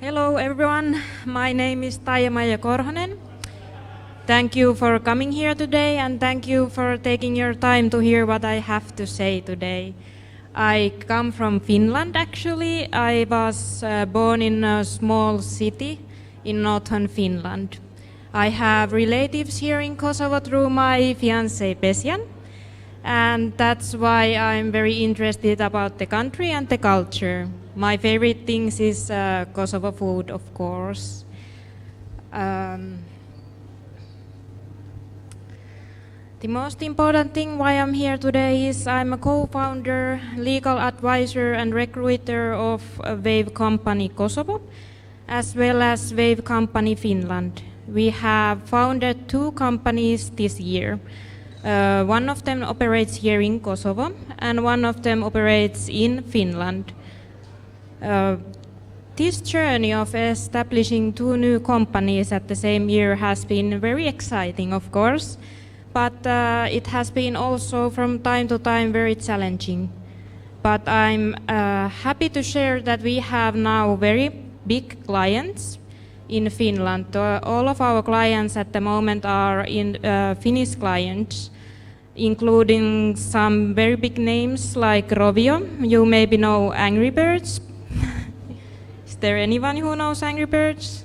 Hello everyone, my name is Taija-Maija Korhonen. Thank you for coming here today and thank you for taking your time to hear what I have to say today. I come from Finland actually. I was born in a small city in northern Finland. I have relatives here in Kosovo through my fiancé Pesjan, and that's why I'm very interested about the country and the culture. My favorite things is Kosovo food, of course. The most important thing why I'm here today is I'm a co-founder, legal advisor and recruiter of Wave Company Kosovo, as well as Wave Company Finland. We have founded 2 companies this year. One of them operates here in Kosovo and one of them operates in Finland. This journey of establishing 2 new companies at the same year has been very exciting, of course, but it has been also from time to time very challenging. But I'm happy to share that we have now very big clients in Finland. All of our clients at the moment are in Finnish clients, including some very big names like Rovio. You maybe know Angry Birds. Is there anyone who knows Angry Birds?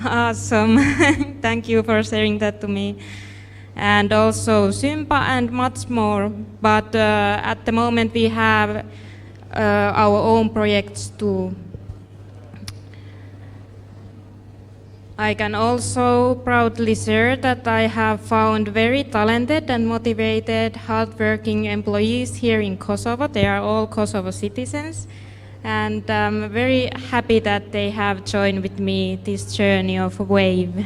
Awesome. Thank you for sharing that to me. And also Sympa and much more. But at the moment we have our own projects too. I can also proudly share that I have found very talented and motivated, hardworking employees here in Kosovo. They are all Kosovo citizens. And I'm very happy that they have joined with me this journey of Wave.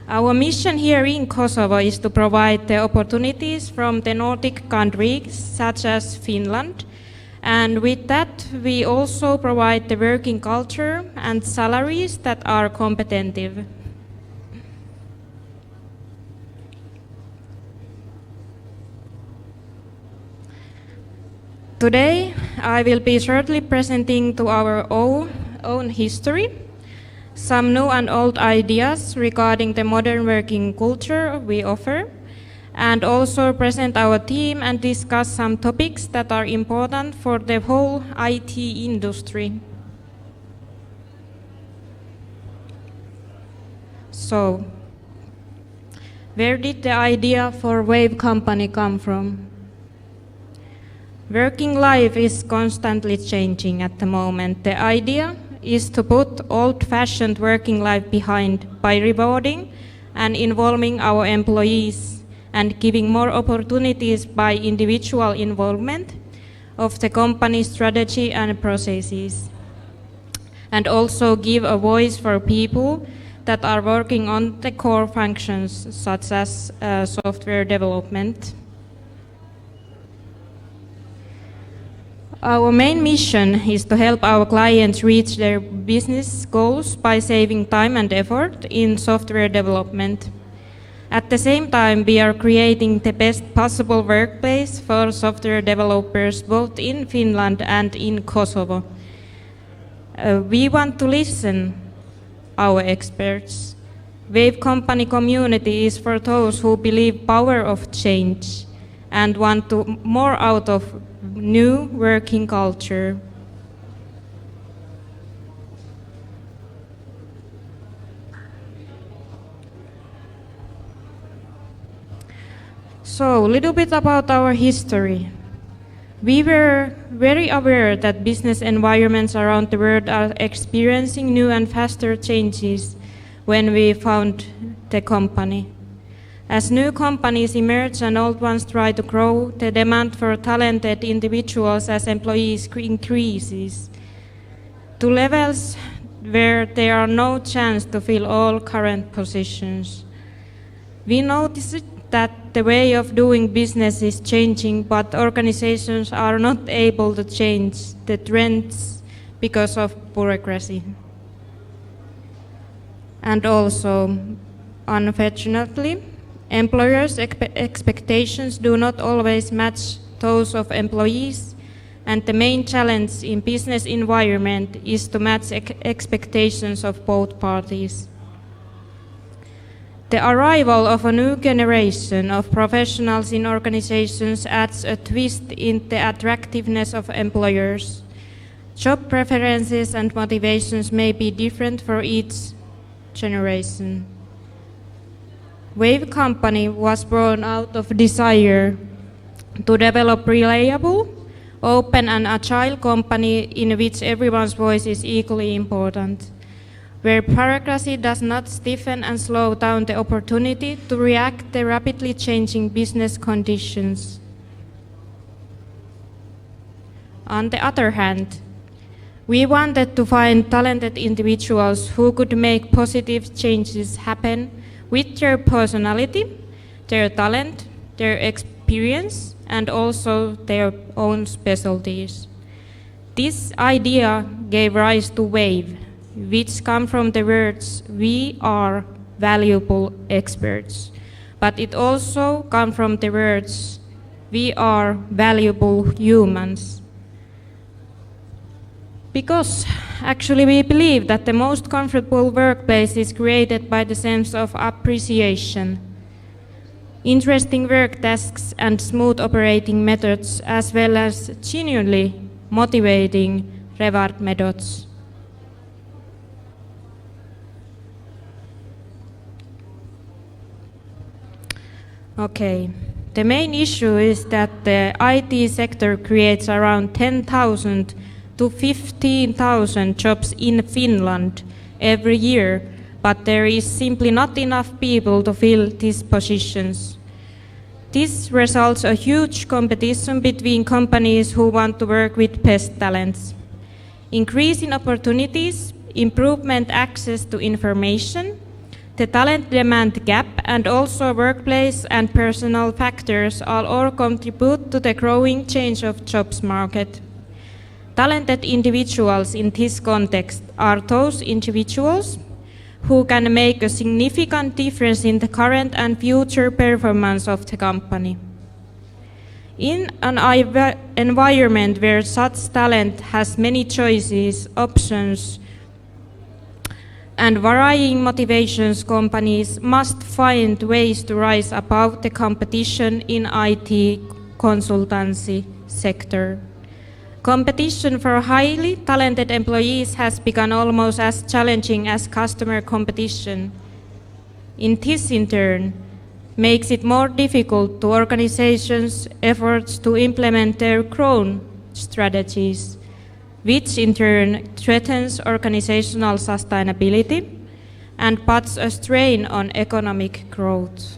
Our mission here in Kosovo is to provide the opportunities from the Nordic countries, such as Finland. And with that, we also provide the working culture and salaries that are competitive. Today, I will be shortly presenting to our own history, some new and old ideas regarding the modern working culture we offer, and also present our team and discuss some topics that are important for the whole IT industry. So, where did the idea for Wave Company come from? Working life is constantly changing at the moment. The idea is to put old-fashioned working life behind by rewarding and involving our employees and giving more opportunities by individual involvement of the company strategy and processes. And also give a voice for people that are working on the core functions such as software development. Our main mission is to help our clients reach their business goals by saving time and effort in software development. At the same time, we are creating the best possible workplace for software developers both in Finland and in Kosovo. We want to listen our experts. Wave Company community is for those who believe power of change and want to more out of new working culture. So, a little bit about our history. We were very aware that business environments around the world are experiencing new and faster changes when we found the company. As new companies emerge and old ones try to grow, the demand for talented individuals as employees increases to levels where there are no chance to fill all current positions. We noticed that the way of doing business is changing, but organizations are not able to change the trends because of bureaucracy. And also, unfortunately, employers' expectations do not always match those of employees, and the main challenge in business environment is to match expectations of both parties. The arrival of a new generation of professionals in organizations adds a twist in the attractiveness of employers. Job preferences and motivations may be different for each generation. Wave Company was born out of desire to develop reliable, open and agile company in which everyone's voice is equally important, where bureaucracy does not stiffen and slow down the opportunity to react to rapidly changing business conditions. On the other hand, we wanted to find talented individuals who could make positive changes happen with their personality, their talent, their experience, and also their own specialties. This idea gave rise to WAVE, which come from the words "we are valuable experts," but it also comes from the words "we are valuable humans." Because actually we believe that the most comfortable workplace is created by the sense of appreciation, interesting work tasks and smooth operating methods, as well as genuinely motivating reward methods. Okay, the main issue is that the IT sector creates around 10,000 to 15,000 jobs in Finland every year, but there is simply not enough people to fill these positions. This results a huge competition between companies who want to work with best talents. Increasing opportunities, improvement access to information, the talent demand gap, and also workplace and personal factors all contribute to the growing change of jobs market. Talented individuals in this context are those individuals who can make a significant difference in the current and future performance of the company. In an environment where such talent has many choices, options, and varying motivations, companies must find ways to rise above the competition in IT consultancy sector. Competition for highly talented employees has become almost as challenging as customer competition. This in turn makes it more difficult to organizations' efforts to implement their growth strategies, which in turn threatens organizational sustainability and puts a strain on economic growth.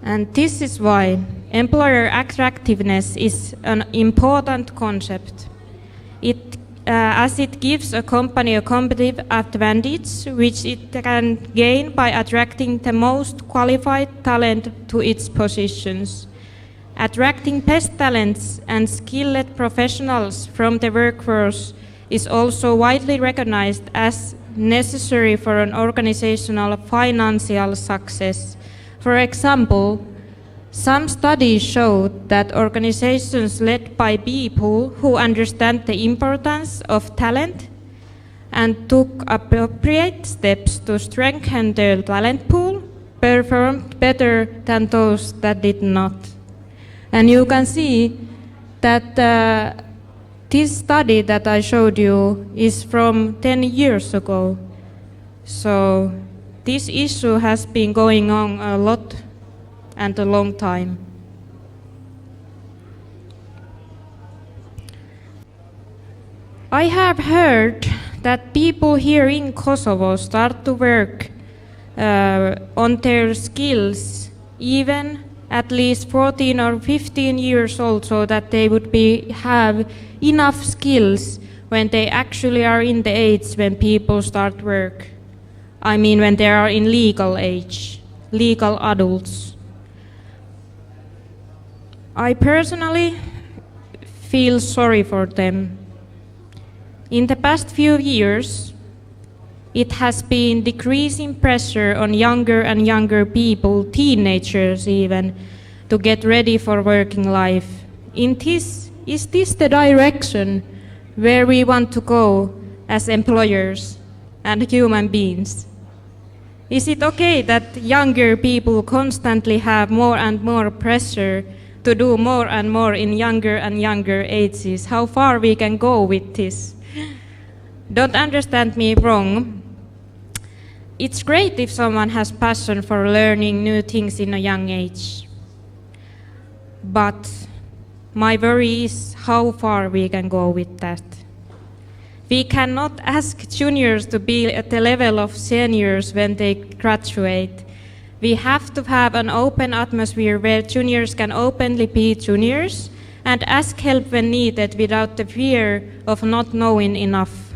And this is why employer attractiveness is an important concept. As it gives a company a competitive advantage, which it can gain by attracting the most qualified talent to its positions. Attracting best talents and skilled professionals from the workforce is also widely recognized as necessary for an organizational financial success. For example, some studies showed that organizations led by people who understand the importance of talent and took appropriate steps to strengthen their talent pool performed better than those that did not. And you can see that this study that I showed you is from 10 years ago. So this issue has been going on a lot and a long time. I have heard that people here in Kosovo start to work on their skills even at least 14 or 15 years old, so that they would have enough skills when they actually are in the age when people start work. I mean when they are in legal age, legal adults. I personally feel sorry for them. In the past few years, it has been decreasing pressure on younger and younger people, teenagers even, to get ready for working life. Is this the direction where we want to go as employers and human beings? Is it okay that younger people constantly have more and more pressure to do more and more in younger and younger ages? How far we can go with this? Don't understand me wrong. It's great if someone has passion for learning new things in a young age. But my worry is how far we can go with that. We cannot ask juniors to be at the level of seniors when they graduate. We have to have an open atmosphere where juniors can openly be juniors and ask help when needed without the fear of not knowing enough.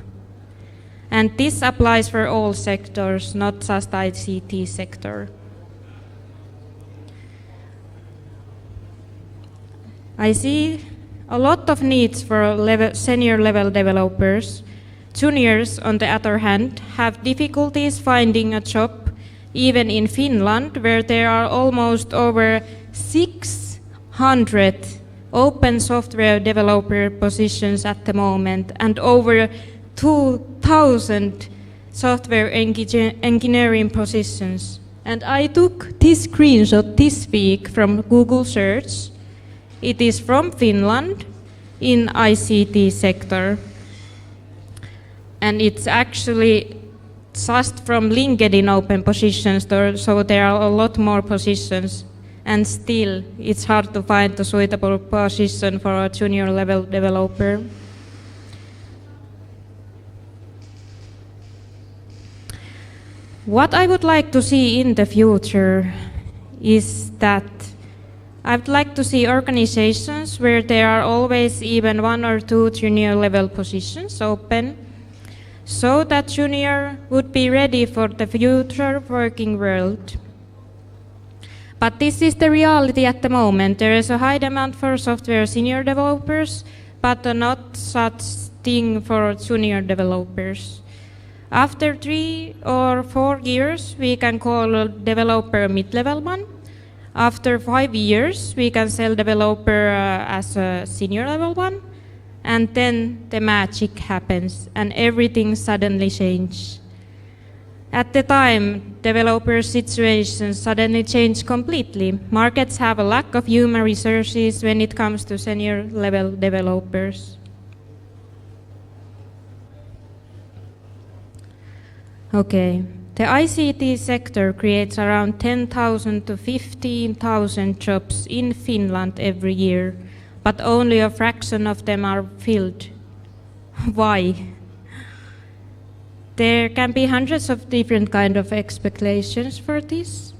And this applies for all sectors, not just ICT sector. I see a lot of needs for senior level developers. Juniors, on the other hand, have difficulties finding a job, even in Finland, where there are almost over 600 open software developer positions at the moment, and over 2,000 software engineering positions. And I took this screenshot this week from Google search. It is from Finland in ICT sector. And it's actually just from LinkedIn open positions, so there are a lot more positions. And still, it's hard to find a suitable position for a junior level developer. What I would like to see in the future is that I would like to see organizations where there are always even 1 or 2 junior level positions open, so that junior would be ready for the future working world. But this is the reality at the moment. There is a high demand for software senior developers, but not such thing for junior developers. After 3 or 4 years, we can call a developer mid-level one. After 5 years, we can sell developer as a senior level one. And then the magic happens and everything suddenly changes. At the time, developer situations suddenly change completely. Markets have a lack of human resources when it comes to senior level developers. Okay, the ICT sector creates around 10,000 to 15,000 jobs in Finland every year, but only a fraction of them are filled. Why? There can be hundreds of different kind of expectations for this.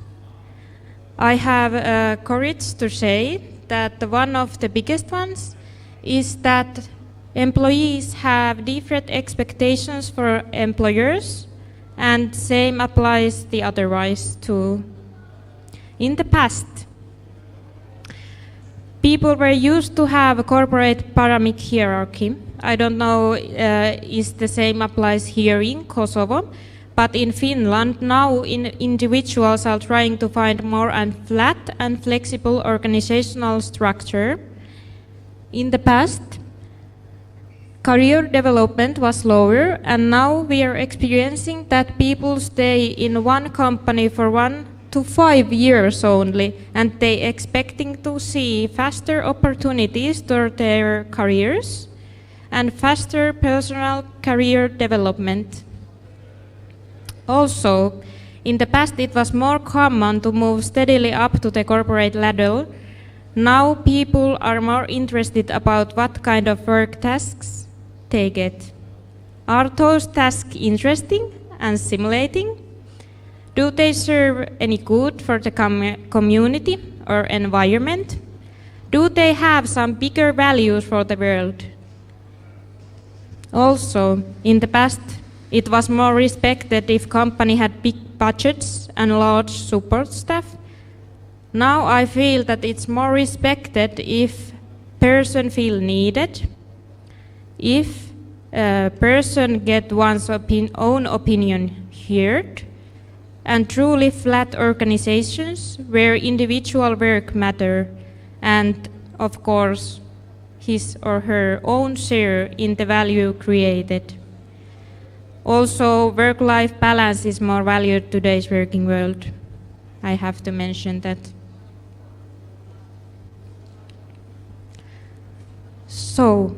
I have courage to say that one of the biggest ones is that employees have different expectations for employers, and same applies the otherwise too. In the past, people were used to have a corporate pyramid hierarchy. I don't know if the same applies here in Kosovo, but in Finland now individuals are trying to find more flat and flexible organizational structure. In the past, career development was lower, and now we are experiencing that people stay in one company for 1 to 5 years only, and they expecting to see faster opportunities toward their careers and faster personal career development. Also, in the past it was more common to move steadily up to the corporate ladder. Now people are more interested about what kind of work tasks they get. Are those tasks interesting and stimulating? Do they serve any good for the community or environment? Do they have some bigger values for the world? Also, in the past, it was more respected if company had big budgets and large support staff. Now I feel that it's more respected if person feel needed, if a person get one's own opinion heard, and truly flat organizations where individual work matter and, of course, his or her own share in the value created. Also, work-life balance is more valued in today's working world. I have to mention that. So,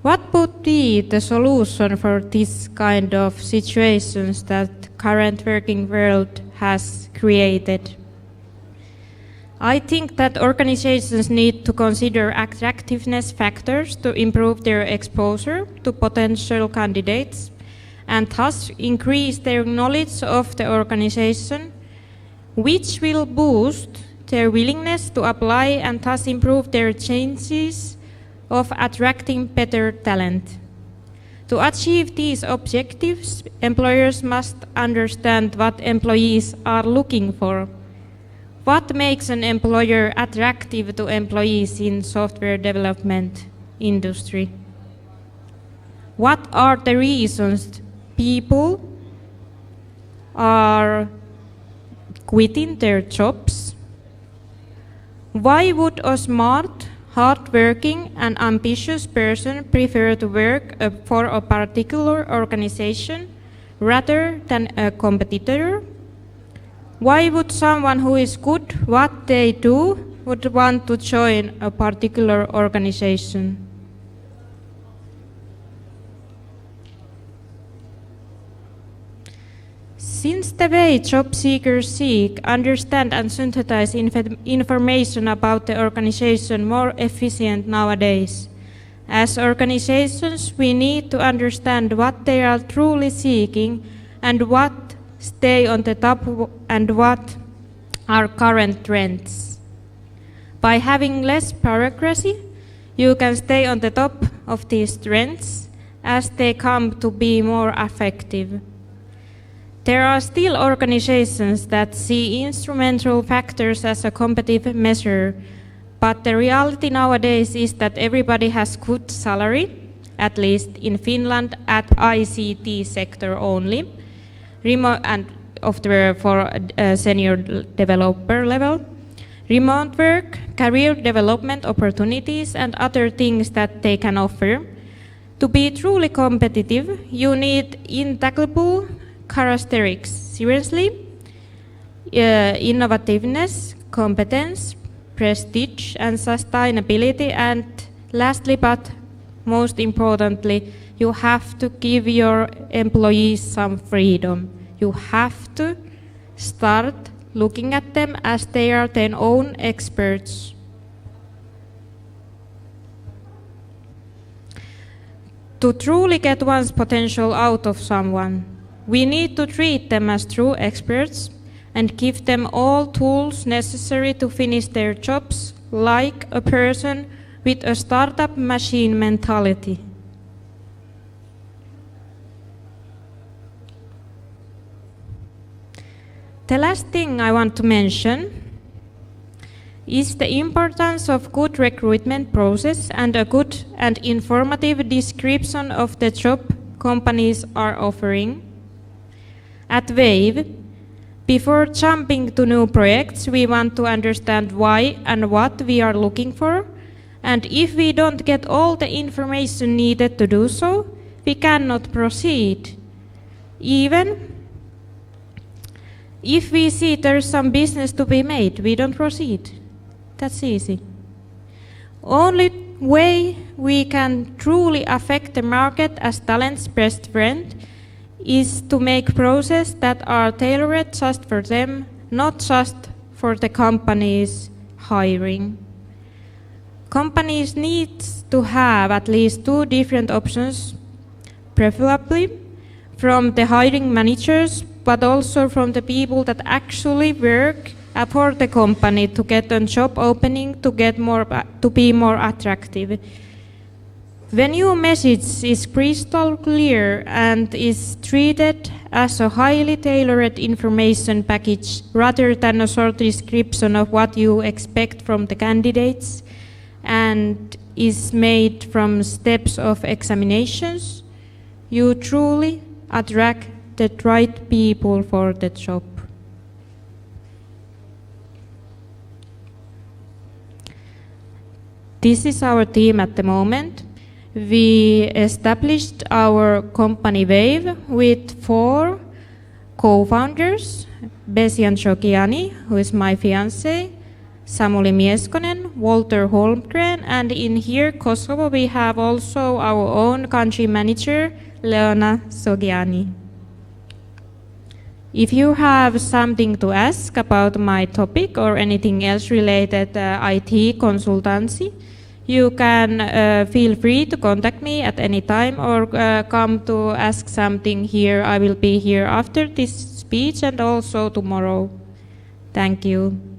what would be the solution for this kind of situations that current working world has created? I think that organizations need to consider attractiveness factors to improve their exposure to potential candidates and thus increase their knowledge of the organization, which will boost their willingness to apply and thus improve their chances of attracting better talent. To achieve these objectives, employers must understand what employees are looking for. What makes an employer attractive to employees in software development industry? What are the reasons people are quitting their jobs? Why would a smart, hardworking and ambitious person prefer to work for a particular organization rather than a competitor? Why would someone who is good at what they do would want to join a particular organization? Since the way job seekers seek, understand and synthesize information about the organization more efficient nowadays, as organizations we need to understand what they are truly seeking and what stay on the top and what are current trends. By having less bureaucracy, you can stay on the top of these trends as they come to be more effective. There are still organizations that see instrumental factors as a competitive measure, but the reality nowadays is that everybody has good salary, at least in Finland at ICT sector only, and for senior developer level, remote work, career development opportunities and other things that they can offer. To be truly competitive, you need intangible characteristics, seriously, innovativeness, competence, prestige and sustainability, and lastly but most importantly, you have to give your employees some freedom. You have to start looking at them as they are their own experts. To truly get one's potential out of someone, we need to treat them as true experts and give them all tools necessary to finish their jobs like a person with a startup machine mentality. The last thing I want to mention is the importance of good recruitment process and a good and informative description of the job companies are offering. At Wave, before jumping to new projects, we want to understand why and what we are looking for, and if we don't get all the information needed to do so, we cannot proceed. Even if we see there's some business to be made, we don't proceed. That's easy. Only way we can truly affect the market as talent's best friend is to make processes that are tailored just for them, not just for the companies hiring. Companies need to have at least 2 different options, preferably from the hiring managers, but also from the people that actually work for the company to get a job opening to be more attractive. When your message is crystal clear and is treated as a highly tailored information package rather than a short description of what you expect from the candidates and is made from steps of examinations, you truly attract the right people for the job. This is our team at the moment. We established our company Wave with 4 co-founders, Besian Shokiani, who is my fiancé, Samuli Mieskonen, Walter Holmgren, and in here, Kosovo, we have also our own country manager, Leona Sogiani. If you have something to ask about my topic or anything else related IT consultancy, you can feel free to contact me at any time or come to ask something here. I will be here after this speech and also tomorrow. Thank you.